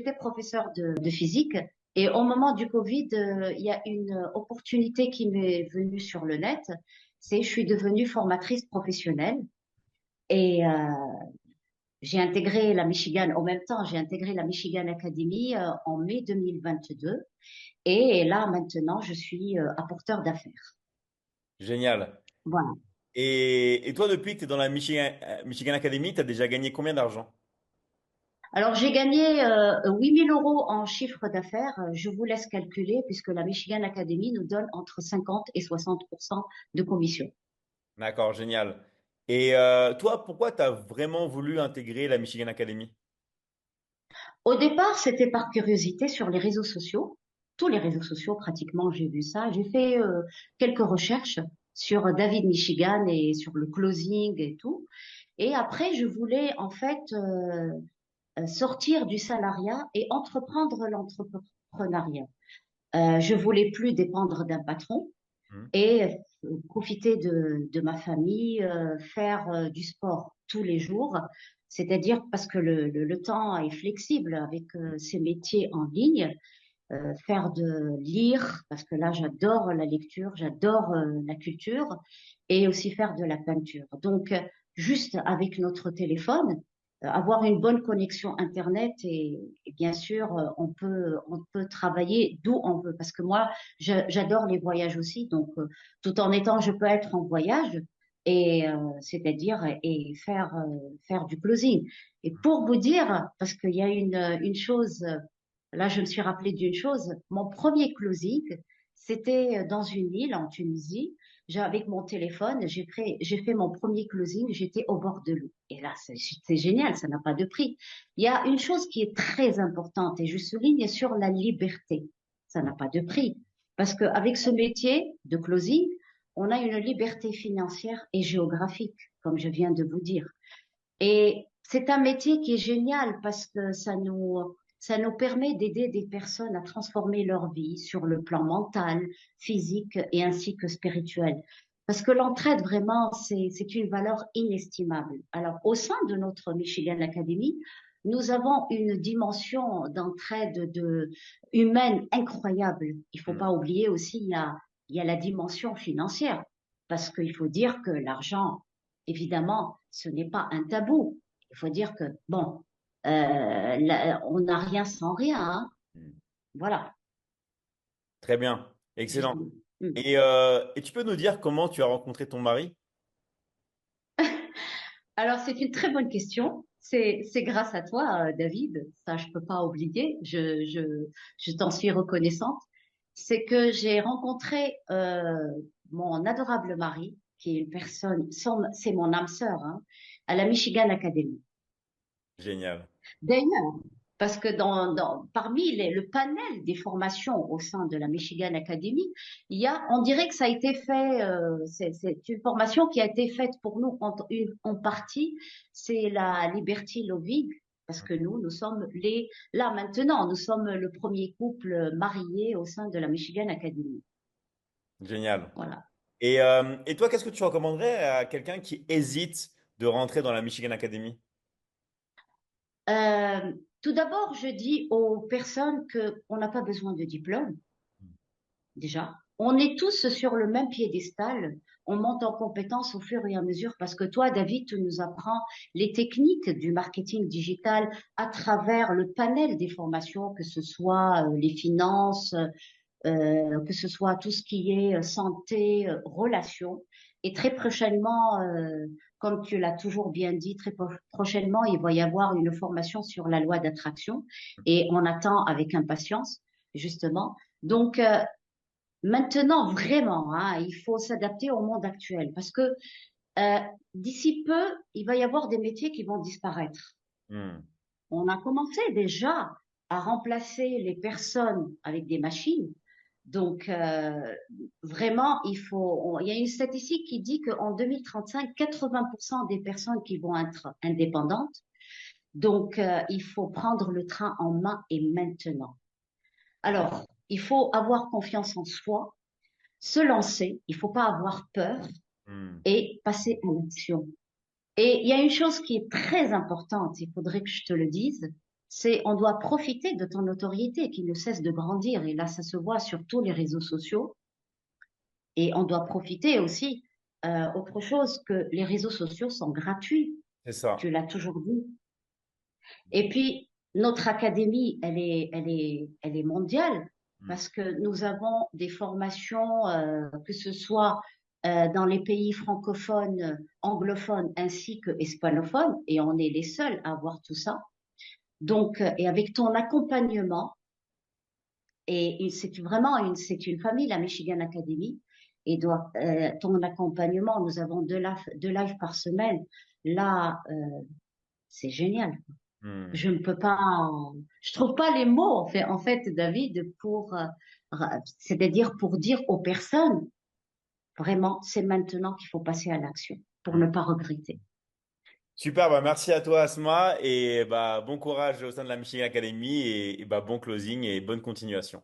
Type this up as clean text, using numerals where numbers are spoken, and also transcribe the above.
J'étais professeur de physique et au moment du Covid, il y a une opportunité qui m'est venue sur le net. Je suis devenue formatrice professionnelle et j'ai intégré la Michigan, en même temps, j'ai intégré la Michigan Academy en mai 2022 et là maintenant, je suis apporteur d'affaires. Génial. Voilà. Et toi, depuis que tu es dans la Michigan Academy, tu as déjà gagné combien d'argent? Alors, j'ai gagné 8 000 euros en chiffre d'affaires. Je vous laisse calculer puisque la Michigan Academy nous donne entre 50 et 60 de commission. D'accord, génial. Et toi, pourquoi tu as vraiment voulu intégrer la Michigan Academy? Au départ, c'était par curiosité sur les réseaux sociaux. Tous les réseaux sociaux, pratiquement, j'ai vu ça. J'ai fait quelques recherches sur David Michigan et sur le closing et tout. Et après, je voulais en fait sortir du salariat et entreprendre l'entrepreneuriat. Je voulais plus dépendre d'un patron Hmm. et profiter de ma famille, faire du sport tous les jours, c'est-à-dire parce que le temps est flexible avec ces métiers en ligne, faire de lire, parce que là j'adore la lecture, j'adore la culture, et aussi faire de la peinture. Donc, juste avec notre téléphone, avoir une bonne connexion Internet et bien sûr, on peut travailler d'où on veut. Parce que moi, j'adore les voyages aussi. Donc, tout en étant, je peux être en voyage et c'est-à-dire et faire du closing. Et pour vous dire, parce qu'il y a une chose, là, je me suis rappelé d'une chose. Mon premier closing, c'était dans une île en Tunisie. Avec mon téléphone, j'ai fait mon premier closing, j'étais au bord de l'eau. Et là, c'est génial, ça n'a pas de prix. Il y a une chose qui est très importante et je souligne sur la liberté. Ça n'a pas de prix. Parce qu'avec ce métier de closing, on a une liberté financière et géographique, comme je viens de vous dire. Et c'est un métier qui est génial parce que ça nous permet d'aider des personnes à transformer leur vie sur le plan mental, physique et ainsi que spirituel. Parce que l'entraide, vraiment, c'est une valeur inestimable. Alors, au sein de notre Michigan Academy, nous avons une dimension d'entraide humaine incroyable. Il faut Hmm. pas oublier aussi, il y a la dimension financière. Parce qu'il faut dire que l'argent, évidemment, ce n'est pas un tabou. Il faut dire que, bon, on n'a rien sans rien, hein. Hmm. Voilà. Très bien, Juste- excellent. Hmm. Et tu peux nous dire comment tu as rencontré ton mari? Alors, c'est une très bonne question. C'est grâce à toi, David. Ça, je peux pas oublier. Je t'en suis reconnaissante. C'est que j'ai rencontré mon adorable mari, qui est une personne, c'est mon âme sœur, hein, à la Michigan Academy. Génial. D'ailleurs, parce que parmi le panel des formations au sein de la Michigan Academy, on dirait que ça a été fait, c'est une formation qui a été faite pour nous en partie, c'est la Liberty Loving, parce que nous sommes là maintenant, nous sommes le premier couple marié au sein de la Michigan Academy. Génial. Voilà. Et toi, qu'est-ce que tu recommanderais à quelqu'un qui hésite de rentrer dans la Michigan Academy? Euh, Tout d'abord, je dis aux personnes que on n'a pas besoin de diplôme. Déjà. On est tous sur le même piédestal. On monte en compétence au fur et à mesure parce que toi, David, tu nous apprends les techniques du marketing digital à travers le panel des formations, que ce soit les finances, que ce soit tout ce qui est santé, relations. Et très prochainement, comme tu l'as toujours bien dit, prochainement, il va y avoir une formation sur la loi d'attraction et on attend avec impatience, justement. Donc, maintenant, vraiment, hein, il faut s'adapter au monde actuel parce que euh, d'ici peu, il va y avoir des métiers qui vont disparaître. Hmm. On a commencé déjà à remplacer les personnes avec des machines. Donc, vraiment, il y a une statistique qui dit qu'en 2035, 80% des personnes qui vont être indépendantes. Donc, il faut prendre le train en main et maintenant. Alors, il faut avoir confiance en soi, se lancer, il faut pas avoir peur Hmm. et passer à l'action. Et il y a une chose qui est très importante, il faudrait que je te le dise, C'est, on doit profiter de ton notoriété qui ne cesse de grandir. Et là, ça se voit sur tous les réseaux sociaux. Et on doit profiter aussi, autre chose, que les réseaux sociaux sont gratuits. C'est ça. Tu l'as toujours dit. Et puis, notre académie, elle est mondiale Mm. parce que nous avons des formations, que ce soit dans les pays francophones, anglophones ainsi que hispanophones, et on est les seuls à avoir tout ça. Donc, et avec ton accompagnement, c'est vraiment c'est une famille, la Michigan Academy, et ton accompagnement, nous avons deux lives par semaine. Là, c'est génial. Mm. Je ne peux pas, je trouve pas les mots en fait, David, c'est-à-dire pour dire aux personnes, vraiment, c'est maintenant qu'il faut passer à l'action pour ne Mm. pas regretter. Super, bah merci à toi Asma et bah bon courage au sein de la Michigan Academy et bah bon closing et bonne continuation.